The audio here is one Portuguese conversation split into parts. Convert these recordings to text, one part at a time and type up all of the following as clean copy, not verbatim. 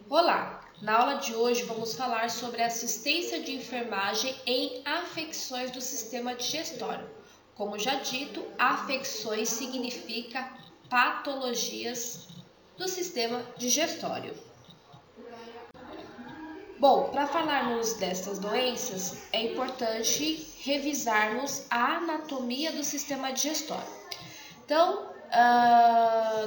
Olá! Na aula de hoje vamos falar sobre assistência de enfermagem em afecções do sistema digestório. Como já dito, afecções significa patologias do sistema digestório. Bom, para falarmos dessas doenças, é importante revisarmos a anatomia do sistema digestório. Então,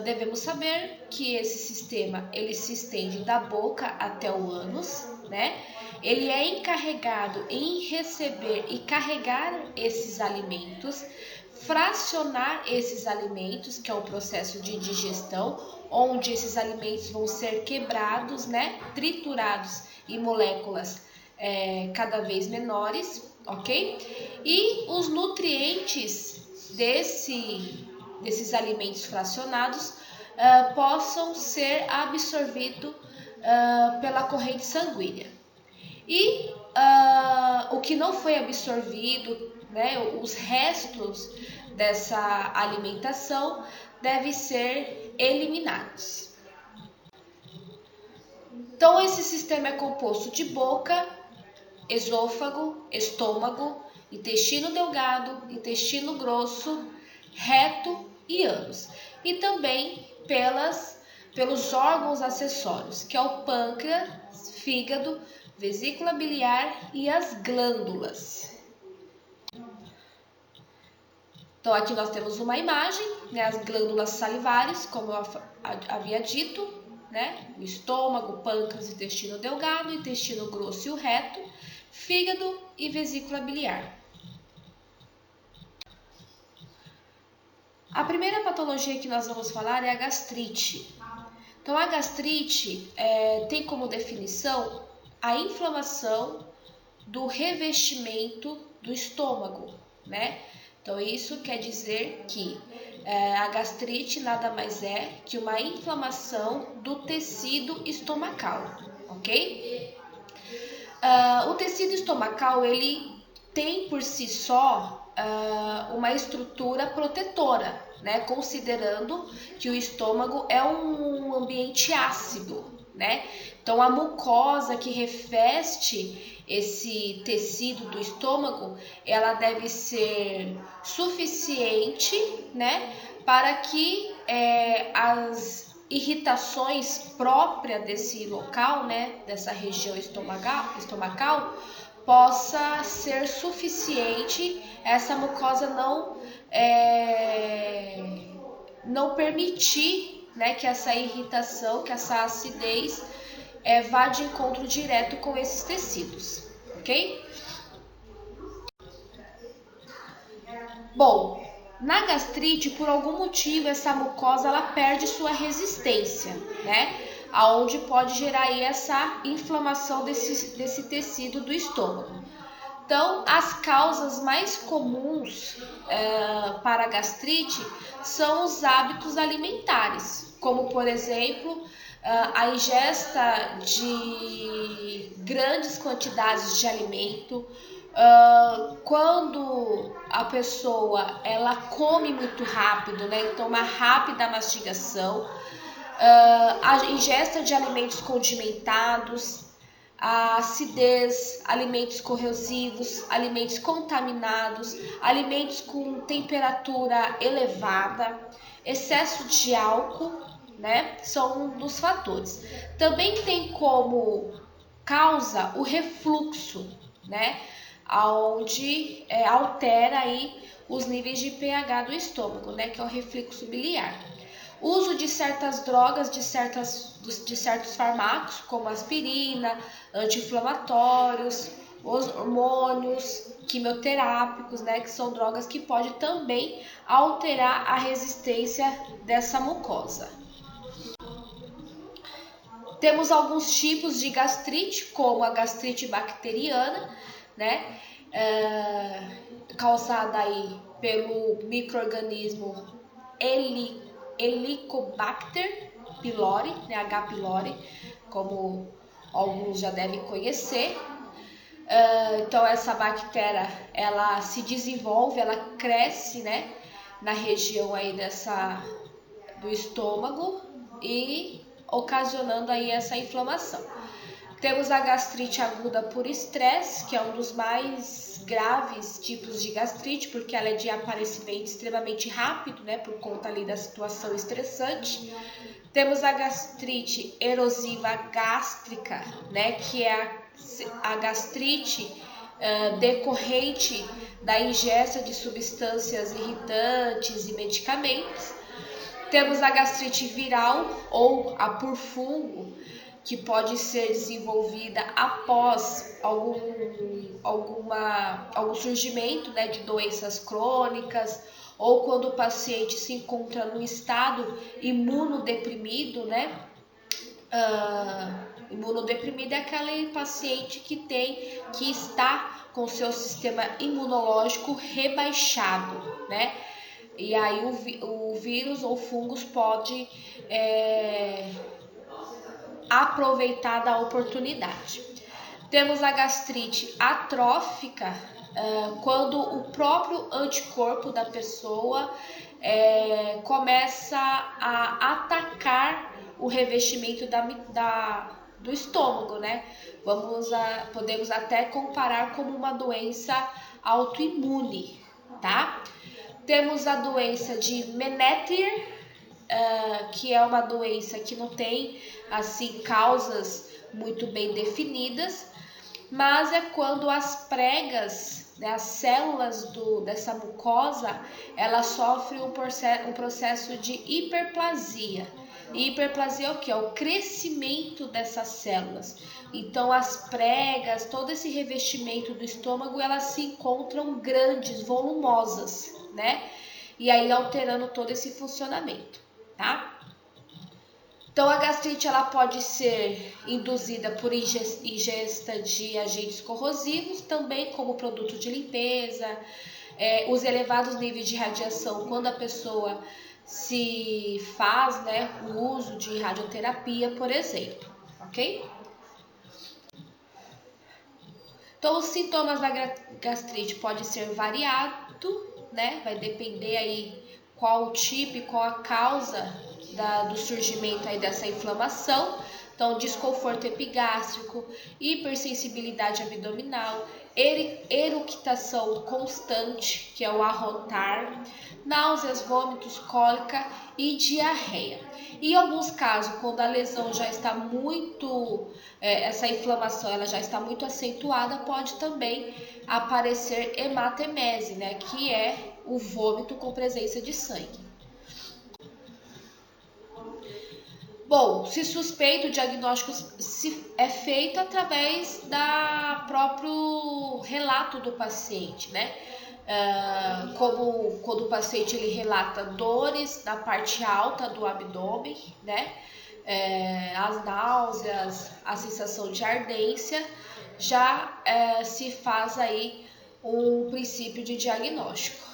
devemos saber que esse sistema ele se estende da boca até o ânus, né? Ele é encarregado em receber e carregar esses alimentos, fracionar esses alimentos, que é o processo de digestão, onde esses alimentos vão ser quebrados, né? Triturados em moléculas cada vez menores, ok? E os nutrientes desses alimentos fracionados possam ser absorvidos pela corrente sanguínea. E o que não foi absorvido, né, os restos dessa alimentação devem ser eliminados. Então, esse sistema é composto de boca, esôfago, estômago, intestino delgado, intestino grosso, reto e ânus. E também pelos órgãos acessórios, que é o pâncreas, fígado, vesícula biliar e as glândulas. Então, aqui nós temos uma imagem, né, as glândulas salivares, como eu havia dito, né, o estômago, pâncreas, intestino delgado, intestino grosso e o reto, fígado e vesícula biliar. A primeira patologia que nós vamos falar é a gastrite. Então, a gastrite tem como definição a inflamação do revestimento do estômago, né? Então, isso quer dizer que a gastrite nada mais é que uma inflamação do tecido estomacal, ok? O tecido estomacal, ele tem por si só uma estrutura protetora, né? Considerando que o estômago é um ambiente ácido, né? Então, a mucosa que reveste esse tecido do estômago, ela deve ser suficiente, né? Para que as irritações próprias desse local, né? Dessa região estomacal possa ser suficiente, essa mucosa não permitir, né, que essa irritação, que essa acidez vá de encontro direto com esses tecidos, ok? Bom, na gastrite, por algum motivo, essa mucosa ela perde sua resistência, né? Aonde pode gerar aí essa inflamação desse tecido do estômago. Então, as causas mais comuns para a gastrite são os hábitos alimentares, como, por exemplo, a ingesta de grandes quantidades de alimento, quando a pessoa ela come muito rápido, né? Então, uma rápida mastigação, a ingesta de alimentos condimentados, a acidez, alimentos corrosivos, alimentos contaminados, alimentos com temperatura elevada, excesso de álcool, né? São um dos fatores. Também tem como causa o refluxo, né? Onde altera aí os níveis de pH do estômago, né? Que é o refluxo biliar. Uso de certas drogas, de certos fármacos, como aspirina, anti-inflamatórios, os hormônios, quimioterápicos, né, que são drogas que podem também alterar a resistência dessa mucosa. Temos alguns tipos de gastrite, como a gastrite bacteriana, né, causada aí pelo micro-organismo Helicobacter pylori, né, H. pylori, como alguns já devem conhecer. Então, essa bactéria, ela se desenvolve, ela cresce, né, na região aí do estômago e ocasionando aí essa inflamação. Temos a gastrite aguda por estresse, que é um dos mais graves tipos de gastrite, porque ela é de aparecimento extremamente rápido, né, por conta ali da situação estressante. Temos a gastrite erosiva gástrica, né, que é a gastrite decorrente da ingesta de substâncias irritantes e medicamentos. Temos a gastrite viral ou a por fungo, que pode ser desenvolvida após algum surgimento, né, de doenças crônicas, ou quando o paciente se encontra no estado imunodeprimido, né? Imunodeprimido é aquele paciente que está com seu sistema imunológico rebaixado, né? E aí o vírus ou fungos pode aproveitar da oportunidade. Temos a gastrite atrófica, quando o próprio anticorpo da pessoa começa a atacar o revestimento do estômago, né? Podemos até comparar como uma doença autoimune, tá? Temos a doença de Menetrier, que é uma doença que não tem assim causas muito bem definidas, mas é quando as pregas, né, as células dessa mucosa, ela sofrem um processo de hiperplasia. E hiperplasia é o que? É o crescimento dessas células. Então as pregas, todo esse revestimento do estômago, elas se encontram grandes, volumosas, né? E aí alterando todo esse funcionamento, tá? Então, a gastrite ela pode ser induzida por ingesta de agentes corrosivos, também como produto de limpeza, os elevados níveis de radiação quando a pessoa se faz, né, o uso de radioterapia, por exemplo, ok? Então, os sintomas da gastrite podem ser variados, né? Vai depender aí qual o tipo e qual a causa do surgimento aí dessa inflamação. Então, desconforto epigástrico, hipersensibilidade abdominal, eructação constante, que é o arrotar, náuseas, vômitos, cólica e diarreia. Em alguns casos, quando a lesão já está muito, essa inflamação ela já está muito acentuada, pode também aparecer hematemese, né, que é o vômito com presença de sangue. Bom, se suspeita, o diagnóstico é feito através da próprio relato do paciente, né? Como quando o paciente ele relata dores na parte alta do abdômen, né? As náuseas, a sensação de ardência, já se faz aí um princípio de diagnóstico.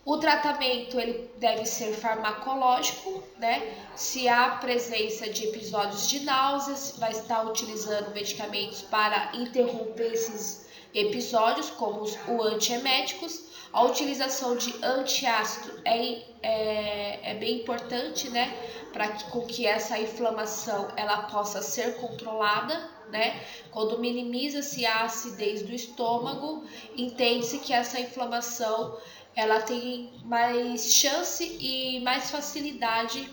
O tratamento ele deve ser farmacológico, né? Se há presença de episódios de náuseas, vai estar utilizando medicamentos para interromper esses episódios, como os antieméticos. A utilização de antiácido é bem importante, né? Para que essa inflamação ela possa ser controlada, né? Quando minimiza-se a acidez do estômago, entende-se que essa inflamação ela tem mais chance e mais facilidade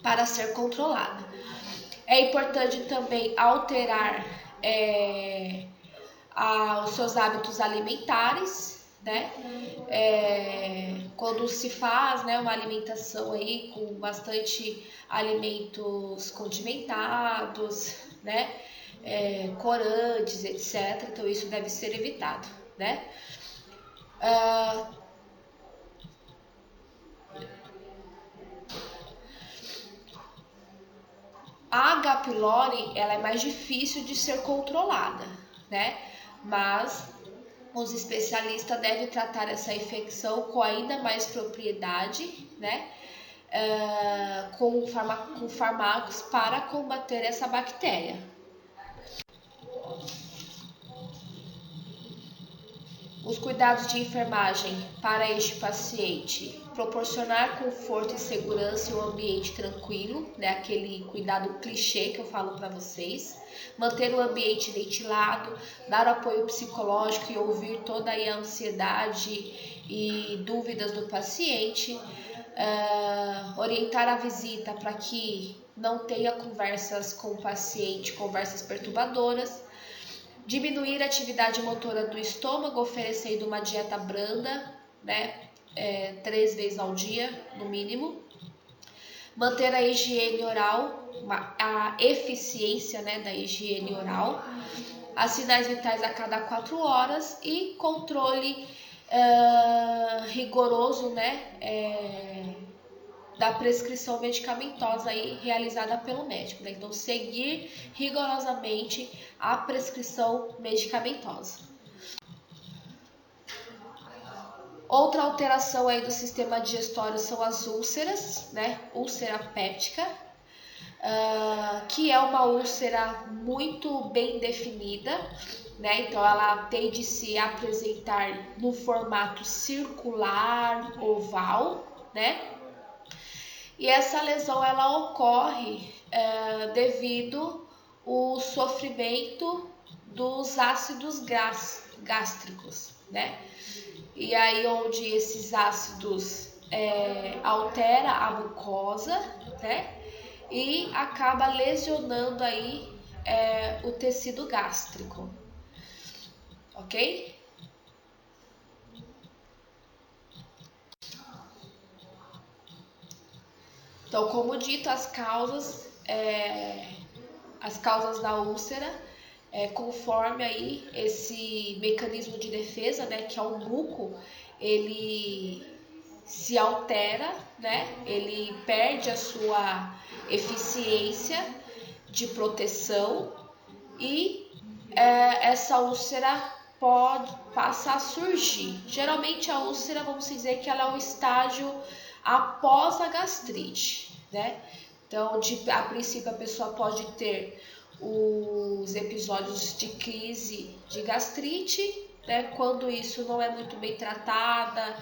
para ser controlada. É importante também alterar os seus hábitos alimentares, né? Quando se faz, né, uma alimentação aí com bastante alimentos condimentados, né? Corantes, etc. Então isso deve ser evitado, né? A H. pylori ela é mais difícil de ser controlada, né? Mas os especialistas devem tratar essa infecção com ainda mais propriedade, né? Com fármacos para combater essa bactéria. Os cuidados de enfermagem para este paciente: proporcionar conforto e segurança em um ambiente tranquilo, né? Aquele cuidado clichê que eu falo para vocês. Manter o ambiente ventilado, dar apoio psicológico e ouvir toda aí a ansiedade e dúvidas do paciente. Orientar a visita para que não tenha conversas com o paciente, conversas perturbadoras. Diminuir a atividade motora do estômago, oferecendo uma dieta branda, né? 3 vezes ao dia, no mínimo. Manter a higiene oral, a eficiência, né, da higiene oral. As sinais vitais a cada 4 horas e controle rigoroso, né, da prescrição medicamentosa aí realizada pelo médico, né? Então, seguir rigorosamente a prescrição medicamentosa. Outra alteração aí do sistema digestório são as úlceras, né? Úlcera péptica, que é uma úlcera muito bem definida, né? Então, ela tende a se apresentar no formato circular, oval, né? E essa lesão ela ocorre devido ao sofrimento dos ácidos gástricos, né? E aí onde esses ácidos altera a mucosa, né? E acaba lesionando aí o tecido gástrico, ok? Então, como dito, as causas da úlcera, conforme aí esse mecanismo de defesa, né, que é o muco, ele se altera, né, ele perde a sua eficiência de proteção e essa úlcera passa a surgir. Geralmente a úlcera, vamos dizer que ela é um estágio após a gastrite, né? Então, a princípio, a pessoa pode ter os episódios de crise de gastrite, né? Quando isso não é muito bem tratada,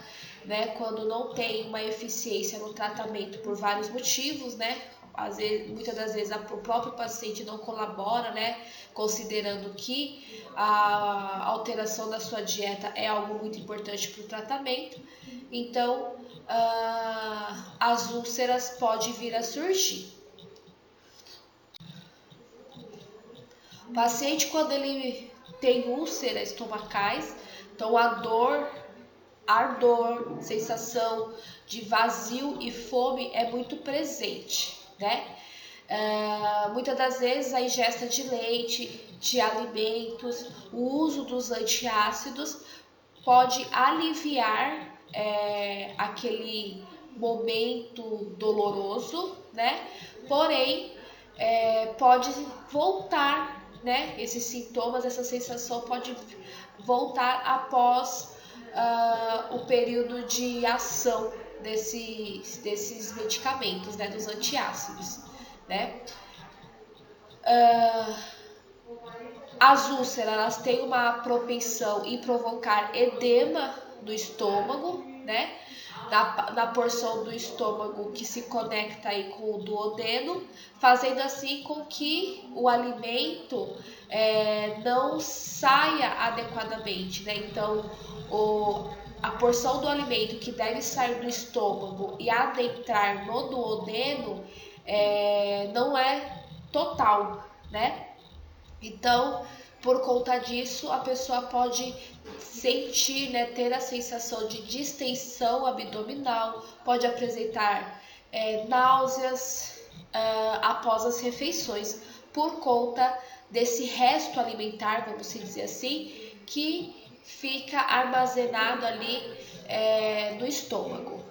né? Quando não tem uma eficiência no tratamento por vários motivos, né? Às vezes, muitas das vezes o próprio paciente não colabora, né? Considerando que a alteração da sua dieta é algo muito importante para o tratamento. Então, as úlceras podem vir a surgir. O paciente, quando ele tem úlceras estomacais, então a dor, ardor, sensação de vazio e fome é muito presente, né? Muitas das vezes a ingesta de leite, de alimentos, o uso dos antiácidos pode aliviar aquele momento doloroso, né? Porém, pode voltar, né? Esses sintomas, essa sensação pode voltar após o período de ação desses medicamentos, né? Dos antiácidos, né? As úlceras, elas têm uma propensão em provocar edema do estômago, né? Na porção do estômago que se conecta aí com o duodeno, fazendo assim com que o alimento não saia adequadamente, né? Então, a porção do alimento que deve sair do estômago e adentrar no duodeno não é total, né? Então, por conta disso, a pessoa pode sentir, né, ter a sensação de distensão abdominal, pode apresentar náuseas após as refeições, por conta desse resto alimentar, vamos dizer assim, que fica armazenado ali no estômago.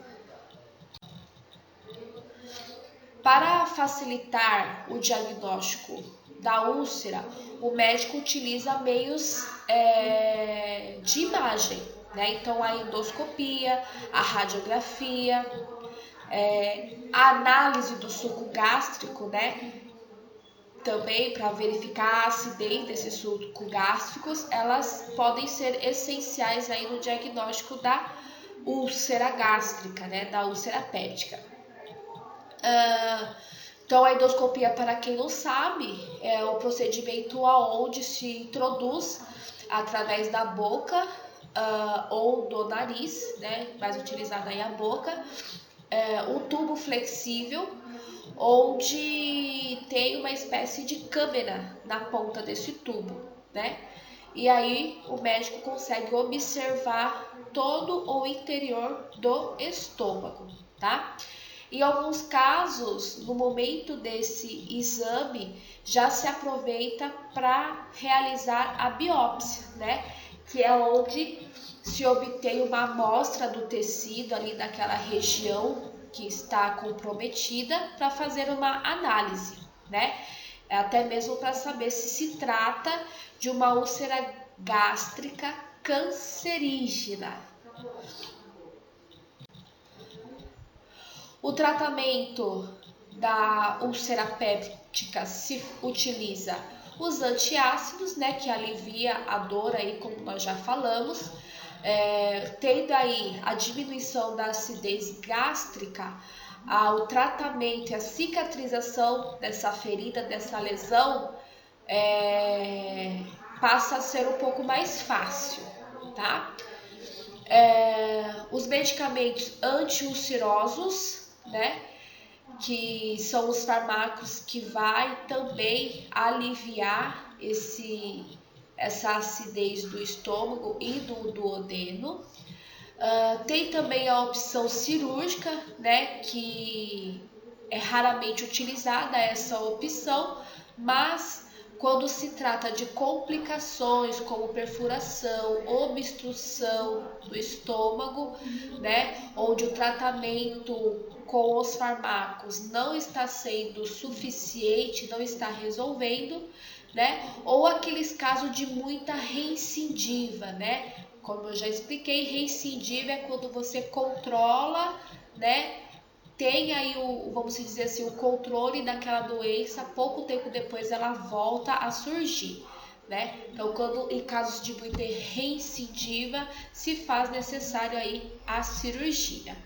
Para facilitar o diagnóstico da úlcera, o médico utiliza meios de imagem, né? Então, a endoscopia, a radiografia, a análise do suco gástrico, né? também para verificar a acidez desses sucos gástricos, elas podem ser essenciais aí no diagnóstico da úlcera gástrica, né, da úlcera péptica. Então, a endoscopia, para quem não sabe, é o procedimento onde se introduz através da boca ou do nariz, né, mais utilizada aí a boca, um tubo flexível onde tem uma espécie de câmera na ponta desse tubo, né? E aí o médico consegue observar todo o interior do estômago, tá? Em alguns casos, no momento desse exame, já se aproveita para realizar a biópsia, né? Que é onde se obtém uma amostra do tecido ali daquela região que está comprometida para fazer uma análise, né? Até mesmo para saber se trata de uma úlcera gástrica cancerígena. O tratamento da úlcera péptica se utiliza os antiácidos, né, que alivia a dor aí, como nós já falamos, tendo aí a diminuição da acidez gástrica, o tratamento e a cicatrização dessa ferida, dessa lesão, passa a ser um pouco mais fácil, tá? Os medicamentos anti-ulcerosos, né, que são os fármacos que vai também aliviar essa acidez do estômago e do duodeno. Tem também a opção cirúrgica, né, que é raramente utilizada essa opção, mas quando se trata de complicações como perfuração, obstrução do estômago, né, onde o tratamento com os fármacos não está sendo suficiente, não está resolvendo, né, ou aqueles casos de muita recidiva, né, como eu já expliquei, recidiva é quando você controla, né, tem aí vamos dizer assim, o controle daquela doença, pouco tempo depois ela volta a surgir, né? Então, quando em casos de muita recidiva, se faz necessário aí a cirurgia.